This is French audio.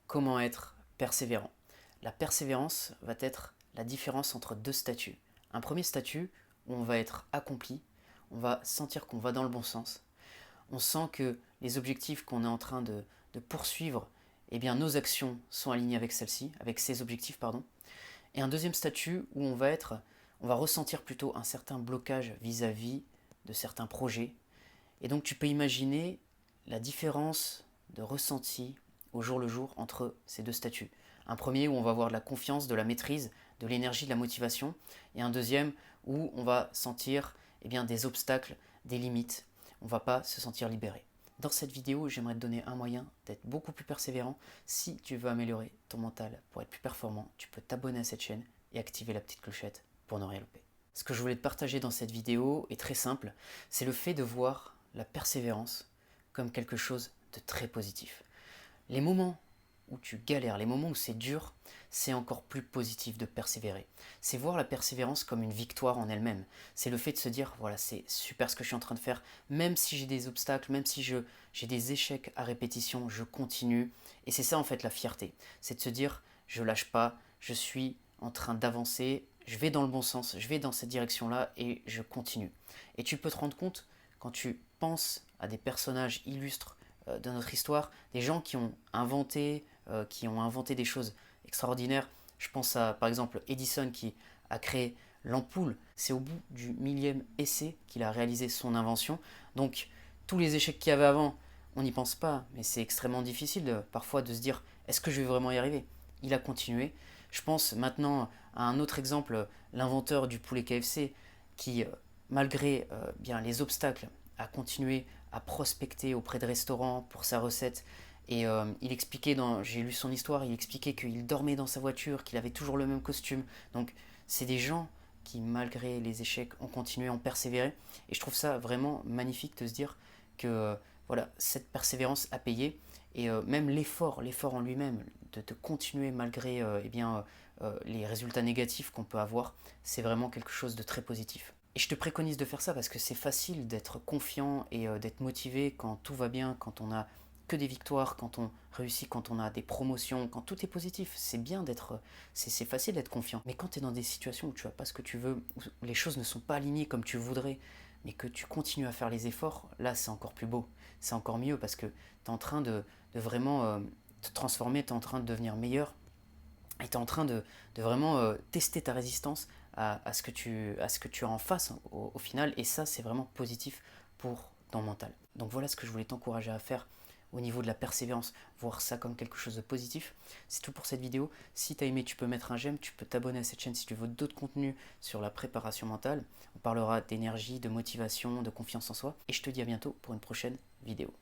comment être persévérant. La persévérance va être la différence entre deux statuts. Un premier statut où on va être accompli, on va sentir qu'on va dans le bon sens, on sent que les objectifs qu'on est en train de poursuivre, eh bien nos actions sont alignées avec celles-ci, avec ces objectifs, pardon. Et un deuxième statut où on va ressentir plutôt un certain blocage vis-à-vis de certains projets. Et donc tu peux imaginer la différence de ressenti au jour le jour entre ces deux statuts. Un premier où on va avoir de la confiance, de la maîtrise, de l'énergie, de la motivation, et un deuxième où on va sentir des obstacles, des limites. On ne va pas se sentir libéré. Dans cette vidéo, j'aimerais te donner un moyen d'être beaucoup plus persévérant. Si tu veux améliorer ton mental pour être plus performant, tu peux t'abonner à cette chaîne et activer la petite clochette pour ne rien louper. Ce que je voulais te partager dans cette vidéo est très simple, c'est le fait de voir la persévérance comme quelque chose de très positif. Les moments où tu galères, les moments où c'est dur, c'est encore plus positif de persévérer. C'est voir la persévérance comme une victoire en elle-même. C'est le fait de se dire, voilà, c'est super ce que je suis en train de faire, même si j'ai des obstacles, même si j'ai des échecs à répétition, je continue. Et c'est ça en fait la fierté. C'est de se dire, je lâche pas, je suis en train d'avancer, je vais dans le bon sens, je vais dans cette direction-là et je continue. Et tu peux te rendre compte quand tu penses à des personnages illustres de notre histoire, des gens qui ont inventé des choses extraordinaires. Je pense à par exemple Edison qui a créé l'ampoule. C'est au bout du millième essai qu'il a réalisé son invention. Donc tous les échecs qu'il y avait avant, on n'y pense pas, mais c'est extrêmement difficile parfois de se dire est-ce que je vais vraiment y arriver. Il a continué. Je pense maintenant à un autre exemple, l'inventeur du poulet KFC qui, malgré bien les obstacles, a continué à prospecter auprès de restaurants pour sa recette. Et il expliquait, j'ai lu son histoire, il expliquait qu'il dormait dans sa voiture, qu'il avait toujours le même costume. Donc c'est des gens qui, malgré les échecs, ont continué, ont persévéré. Et je trouve ça vraiment magnifique de se dire que voilà, cette persévérance a payé. Et même l'effort en lui-même, de continuer malgré les résultats négatifs qu'on peut avoir, c'est vraiment quelque chose de très positif. Et je te préconise de faire ça parce que c'est facile d'être confiant et d'être motivé quand tout va bien, quand on a que des victoires, quand on réussit, quand on a des promotions, quand tout est positif. C'est bien d'être, c'est facile d'être confiant. Mais quand tu es dans des situations où tu n'as pas ce que tu veux, où les choses ne sont pas alignées comme tu voudrais, mais que tu continues à faire les efforts, là c'est encore plus beau. C'est encore mieux parce que tu es en train de vraiment te transformer, tu es en train de devenir meilleur et tu es en train de vraiment tester ta résistance à ce que tu as en face au final. Et ça, c'est vraiment positif pour ton mental. Donc voilà ce que je voulais t'encourager à faire au niveau de la persévérance, voir ça comme quelque chose de positif. C'est tout pour cette vidéo. Si tu as aimé, tu peux mettre un j'aime, tu peux t'abonner à cette chaîne si tu veux d'autres contenus sur la préparation mentale. On parlera d'énergie, de motivation, de confiance en soi. Et je te dis à bientôt pour une prochaine vidéo.